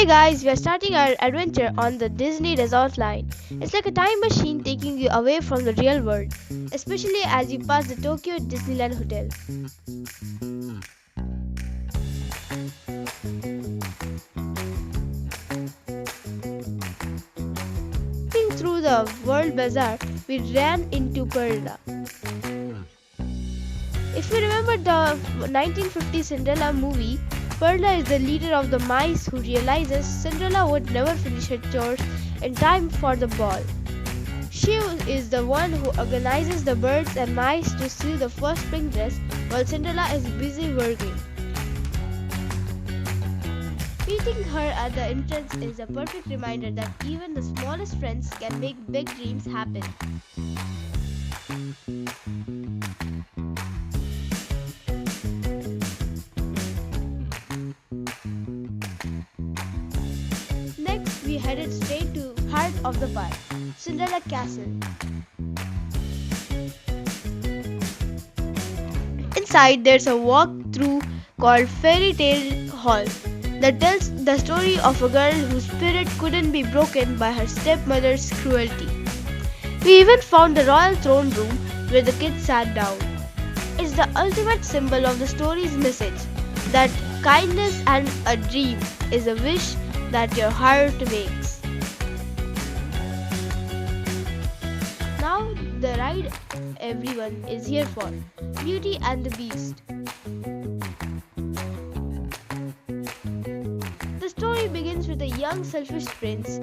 Hey guys, we are starting our adventure on the Disney Resort line. It's like a time machine taking you away from the real world, especially as you pass the Tokyo Disneyland Hotel. Walking through the World Bazaar, we ran into Pearla. If you remember the 1950 Cinderella movie, Pearla is the leader of the mice who realizes Cinderella would never finish her chores in time for the ball. She is the one who organizes the birds and mice to sew the first spring dress while Cinderella is busy working. Meeting her at the entrance is a perfect reminder that even the smallest friends can make big dreams happen. Next, we headed straight to heart of the park, Cinderella Castle. Inside, there's a walk-through called Fairy Tale Hall that tells the story of a girl whose spirit couldn't be broken by her stepmother's cruelty. We even found the royal throne room where the kids sat down. It's the ultimate symbol of the story's message that kindness and a dream is a wish that your heart makes. Now the ride everyone is here for, Beauty and the Beast. The story begins with a young selfish prince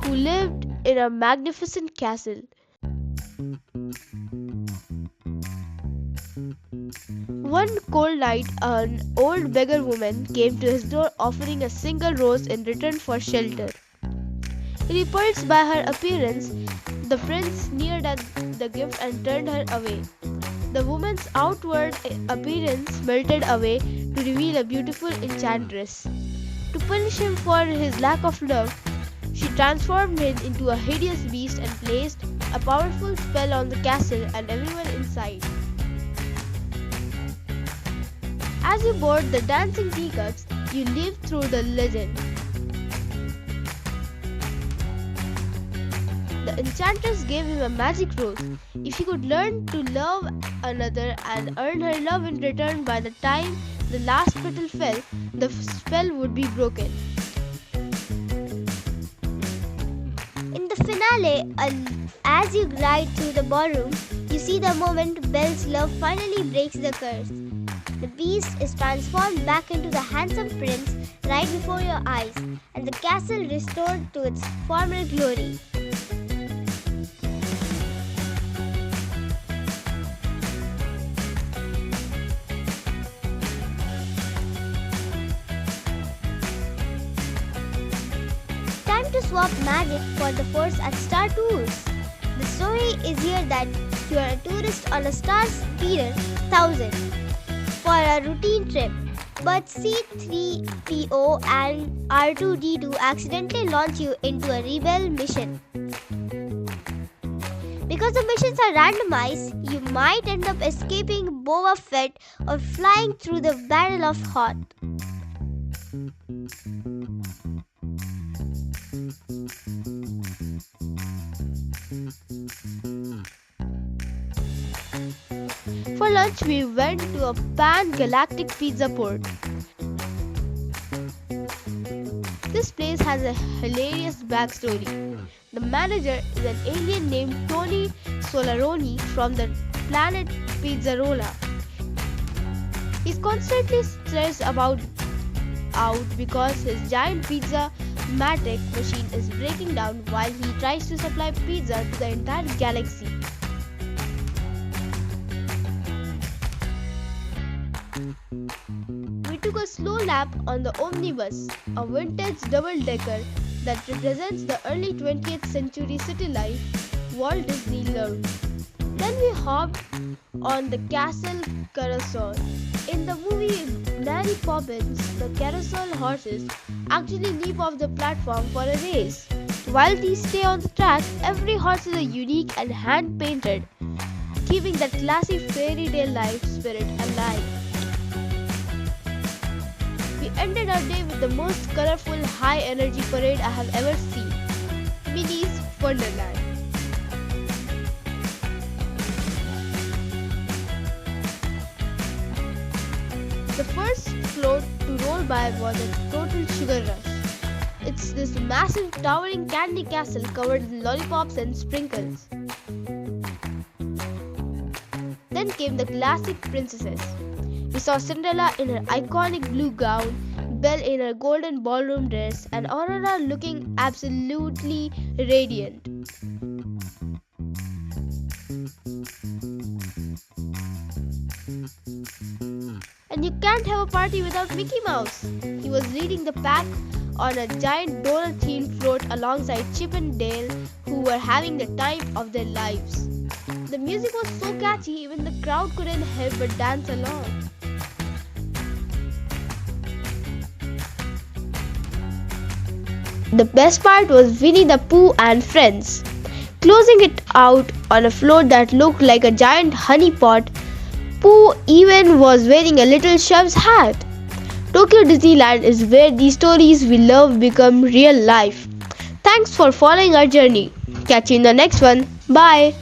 who lived in a magnificent castle. One cold night, an old beggar woman came to his door offering a single rose in return for shelter. Repulsed by her appearance, the prince sneered at the gift and turned her away. The woman's outward appearance melted away to reveal a beautiful enchantress. To punish him for his lack of love, she transformed him into a hideous beast and placed a powerful spell on the castle and everyone inside. As you board the dancing teacups, you live through the legend. The enchantress gave him a magic rose. If he could learn to love another and earn her love in return by the time the last petal fell, the spell would be broken. In the finale, as you glide through the ballroom, you see the moment Belle's love finally breaks the curse. The beast is transformed back into the handsome prince right before your eyes, and the castle restored to its former glory. Time to swap magic for the Force at Star Tours. The story is here that you are a tourist on a Star Speeder 1000 for a routine trip, but C-3PO and R2-D2 accidentally launch you into a rebel mission. Because the missions are randomized, you might end up escaping Boba Fett or flying through the Battle of Hoth. For lunch, we went to a pan-galactic pizza port. This place has a hilarious backstory. The manager is an alien named Tony Solaroni from the planet Pizzarola. He's constantly stressed out because his giant pizza matic machine is breaking down while he tries to supply pizza to the entire galaxy. We took a slow lap on the Omnibus, a vintage double-decker that represents the early 20th century city life Walt Disney loved. Then we hopped on the castle carousel. In the movie Mary Poppins, the carousel horses actually leap off the platform for a race. While these stay on the track, every horse is a unique and hand-painted, keeping that classy fairy tale life spirit alive. We ended our day with the most colorful, high-energy parade I have ever seen. Minnie's Wonderland. The first float to roll by was a total sugar rush. It's this massive towering candy castle covered in lollipops and sprinkles. Then came the classic princesses. We saw Cinderella in her iconic blue gown, Belle in her golden ballroom dress, and Aurora looking absolutely radiant. And you can't have a party without Mickey Mouse. He was leading the pack on a giant donut-themed float alongside Chip and Dale, who were having the time of their lives. The music was so catchy, even the crowd couldn't help but dance along. The best part was Winnie the Pooh and Friends. Closing it out on a float that looked like a giant honey pot, Pooh even was wearing a little chef's hat. Tokyo Disneyland is where these stories we love become real life. Thanks for following our journey. Catch you in the next one. Bye.